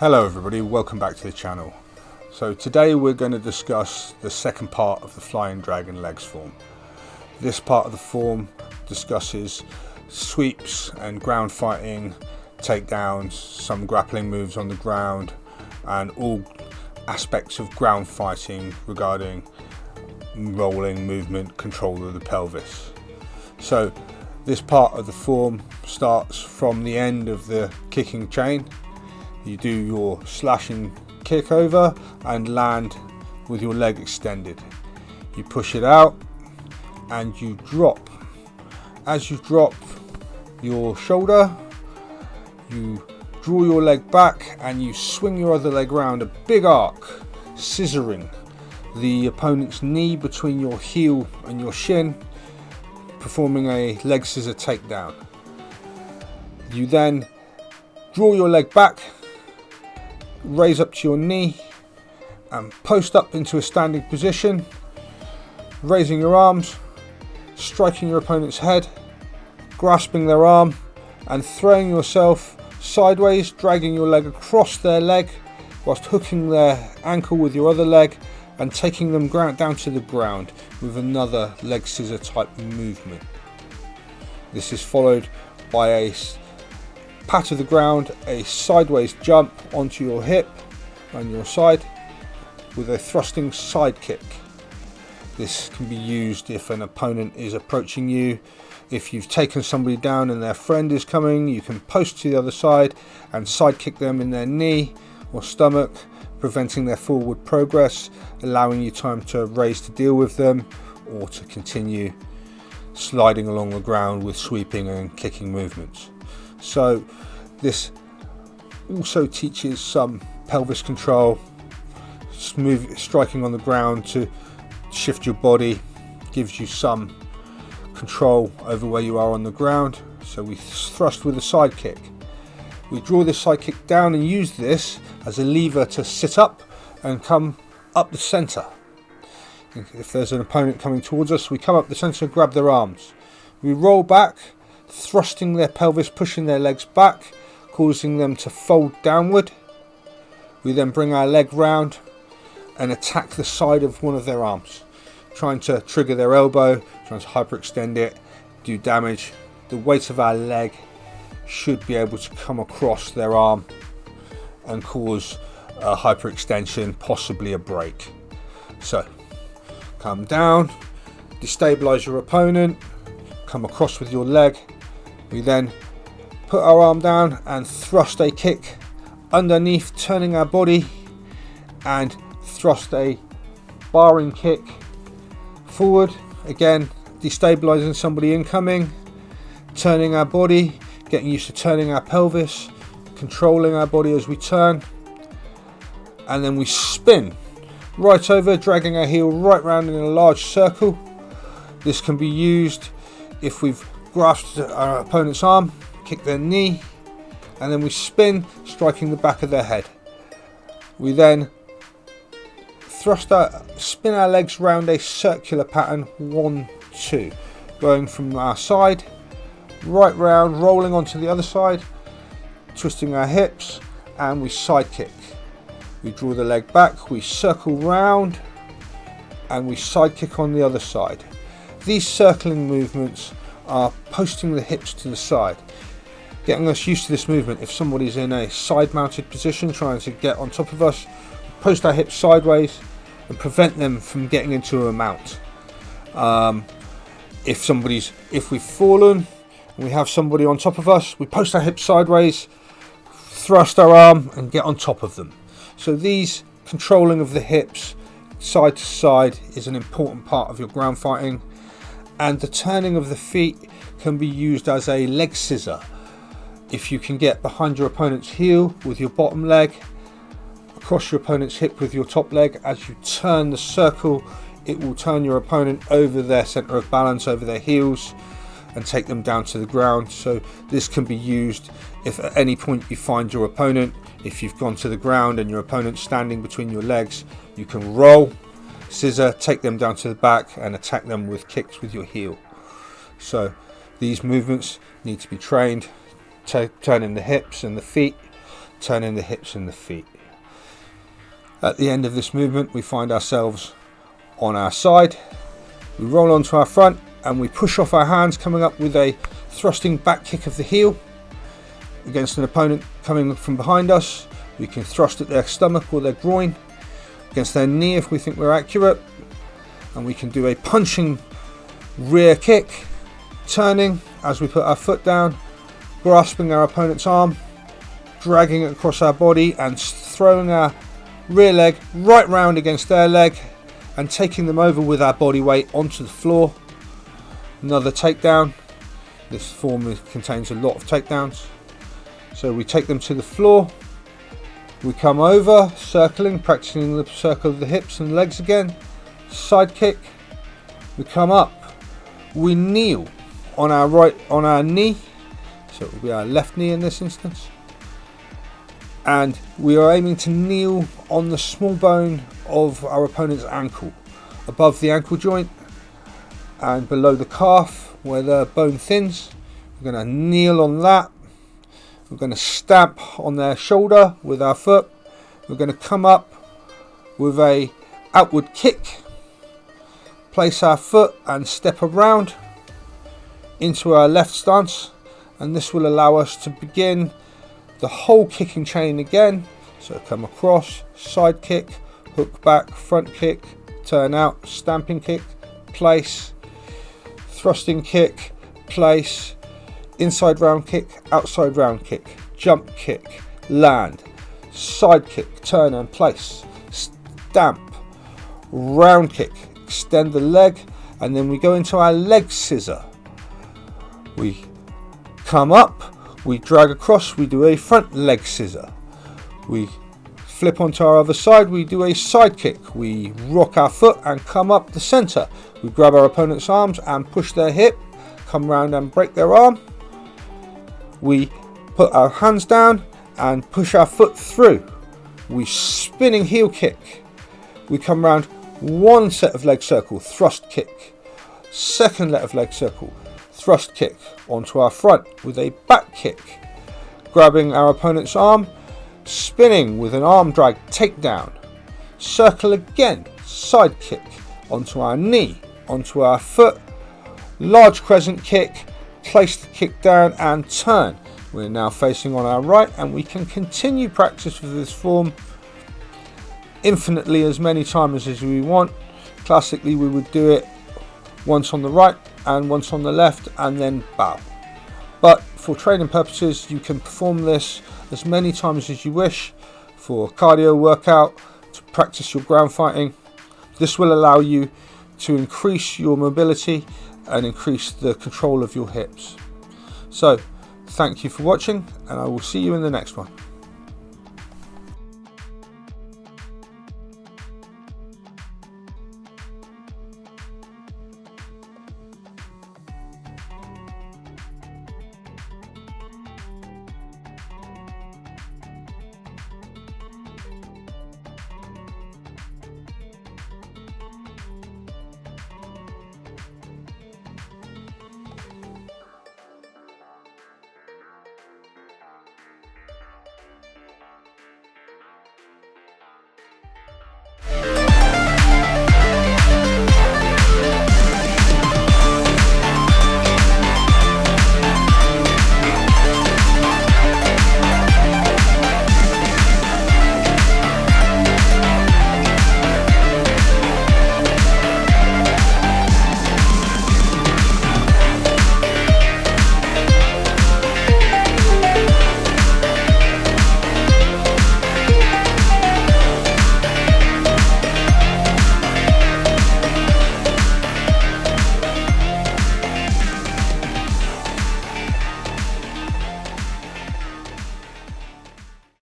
Hello everybody, welcome back to the channel. So today we're going to discuss the second part of the Flying Dragon Legs form. This part of the form discusses sweeps and ground fighting, takedowns, some grappling moves on the ground, and all aspects of ground fighting regarding rolling, movement, control of the pelvis. So this part of the form starts from the end of the kicking chain. You do your slashing kick over and land with your leg extended. You push it out and you drop. As you drop your shoulder, you draw your leg back and you swing your other leg round, a big arc, scissoring the opponent's knee between your heel and your shin, performing a leg scissor takedown. You then draw your leg back, raise up to your knee and post up into a standing position, raising your arms, striking your opponent's head, grasping their arm and throwing yourself sideways, dragging your leg across their leg whilst hooking their ankle with your other leg and taking them down to the ground with another leg scissor type movement. This is followed by a pat of the ground, a sideways jump onto your hip on your side with a thrusting side kick. This can be used if an opponent is approaching you. If you've taken somebody down and their friend is coming, you can post to the other side and side kick them in their knee or stomach, preventing their forward progress, allowing you time to raise to deal with them or to continue sliding along the ground with sweeping and kicking movements. So this also teaches some pelvis control, smooth striking on the ground to shift your body, gives you some control over where you are on the ground. So we thrust with a side kick. We draw this side kick down and use this as a lever to sit up and come up the center. If there's an opponent coming towards us, we come up the center and grab their arms. We roll back, thrusting their pelvis, pushing their legs back, causing them to fold downward. We then bring our leg round and attack the side of one of their arms, trying to trigger their elbow, trying to hyperextend it, do damage. The weight of our leg should be able to come across their arm and cause a hyperextension, possibly a break. So come down, destabilize your opponent, come across with your leg. We then put our arm down and thrust a kick underneath, turning our body, and thrust a barring kick forward, again destabilizing somebody incoming, turning our body, getting used to turning our pelvis, controlling our body as we turn, and then we spin right over, dragging our heel right round in a large circle. This can be used if we've grasped our opponent's arm, kick their knee, and then we spin, striking the back of their head. We then spin our legs round a circular pattern, 1, 2, going from our side right round, rolling onto the other side, twisting our hips, and we side kick. We draw the leg back, we circle round, and we side kick on the other side. These circling movements are posting the hips to the side, getting us used to this movement. If somebody's in a side mounted position trying to get on top of us, post our hips sideways and prevent them from getting into a mount. If we've fallen and we have somebody on top of us, we post our hips sideways, thrust our arm and get on top of them. So these controlling of the hips side to side is an important part of your ground fighting. And the turning of the feet can be used as a leg scissor. If you can get behind your opponent's heel with your bottom leg, across your opponent's hip with your top leg, as you turn the circle, it will turn your opponent over their center of balance, over their heels, and take them down to the ground. So this can be used if at any point you find your opponent, if you've gone to the ground and your opponent's standing between your legs, you can roll, scissor, take them down to the back and attack them with kicks with your heel. So these movements need to be trained, turning the hips and the feet, turning the hips and the feet. At the end of this movement, we find ourselves on our side. We roll onto our front and we push off our hands, coming up with a thrusting back kick of the heel against an opponent coming from behind us. We can thrust at their stomach or their groin, against their knee if we think we're accurate, and we can do a punching rear kick, turning as we put our foot down, grasping our opponent's arm, dragging it across our body and throwing our rear leg right round against their leg and taking them over with our body weight onto the floor. Another takedown. This form contains a lot of takedowns. So we take them to the floor, we come over, circling, practicing the circle of the hips and legs again, side kick, we come up, we kneel on our knee, so it will be our left knee in this instance, and we are aiming to kneel on the small bone of our opponent's ankle, above the ankle joint and below the calf where the bone thins. We're going to kneel on that. We're going to stamp on their shoulder with our foot. We're going to come up with a outward kick, place our foot and step around into our left stance, and this will allow us to begin the whole kicking chain again. So come across, side kick, hook back, front kick, turn out, stamping kick, place, thrusting kick, place, inside round kick, outside round kick, jump kick, land, side kick, turn and place, stamp, round kick, extend the leg, and then we go into our leg scissor. We come up, we drag across, we do a front leg scissor. We flip onto our other side, we do a side kick. We rock our foot and come up the center. We grab our opponent's arms and push their hip, come round and break their arm. We put our hands down and push our foot through. We spinning heel kick. We come round one set of leg circle, thrust kick. Second set of leg circle, thrust kick onto our front with a back kick. Grabbing our opponent's arm, spinning with an arm drag takedown. Circle again, side kick onto our knee, onto our foot. Large crescent kick, place the kick down and turn. We're now facing on our right, and we can continue practice with this form infinitely as many times as we want. Classically, we would do it once on the right and once on the left and then bow. But for training purposes, you can perform this as many times as you wish for cardio workout, to practice your ground fighting. This will allow you to increase your mobility and increase the control of your hips. So, thank you for watching, and I will see you in the next one.